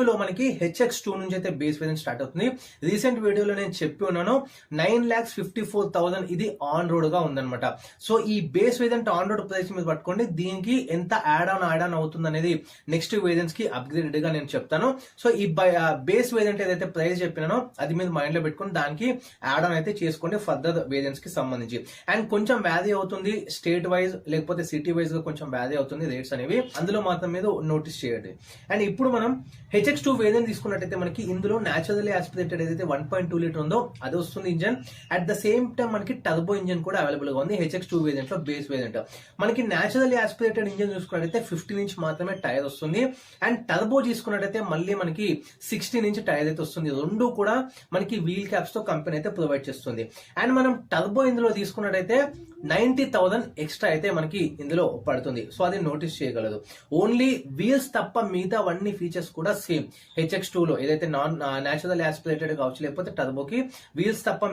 లో మనకి HX2 నుంచి అయితే బేస్ వేరియంట్ స్టార్ట్ అవుతుంది. రీసెంట్ వీడియోలో నేను చెప్పి ఉన్నాను 9,54,000 ఇది ఆన్ రోడ్ గా ఉందన్నమాట. సో ఈ base variant on road price మీద పట్టుకోండి, దీనికి ఎంత యాడ్ ఆన్ అవుతుంది అనేది నెక్స్ట్ వేరియంట్స్ కి అప్గ్రేడెడ్ గా నేను చెప్తాను. సో ఈ బేస్ వేరియంట్ ఏదైతే ప్రైస్ చెప్పినానో అది మీద మైండ్ లో పెట్టుకుని దానికి యాడ్ ఆన్ అయితే చేసుకోండి ఫర్దర్ వేరియంట్స్ కి సంబంధించి. అండ్ కొంచెం వ్యారీ అవుతుంది స్టేట్ వైజ్ లేకపోతే సిటీ వైజ్ గా కొంచెం వ్యారీ అవుతుంది రేట్స్ అనేవి, అందులో మాత్రం మీద నోటీస్ చేయండి. అండ్ ఇప్పుడు మనం HX2 వేరియంట్ తీసుకున్నట్టయితే మనకి ఇందులో న్యాచురల్లీ ఆస్పిరేటెడ్ ఏదైతే 1.2 లీటర్ ఉందో అది వస్తుంది engine. At the same time మనకి టర్బో ఇంజన్ కూడా అవైలబుల్ గా ఉంది HX2 వేరియంట్ లో బేస్ వేరియంట్. మనకి న్యాచురల్లీ ఆస్పిరేటెడ్ ఇంజన్ చూసుకున్నట్టయితే 15 ఇంచ్ మాత్రమే టైర్ వస్తుంది. అండ్ టర్బో తీసుకున్నట్టయితే మళ్ళీ మనకి 16 ఇంచ్ టైర్ అయితే వస్తుంది. రెండు కూడా మనకి వీల్ క్యాప్స్ తో కంపెనీ అయితే ప్రొవైడ్ చేస్తుంది. అండ్ మనం టర్బో ఇందులో తీసుకున్నట్టయితే 90,000 ఎక్స్ట్రా అయితే మనకి ఇందులో పడుతుంది. సో అది నోటీస్ చేయగలదు. ఓన్లీ వీల్స్ తప్ప మిగతా అన్ని ఫీచర్స్ కూడా సేమ్ HX2 లో ఏదైతే నాన్ న్యాచురల్ ఆస్పిరేటెడ్ కావచ్చు లేకపోతే టర్బోకి వీల్స్ తప్ప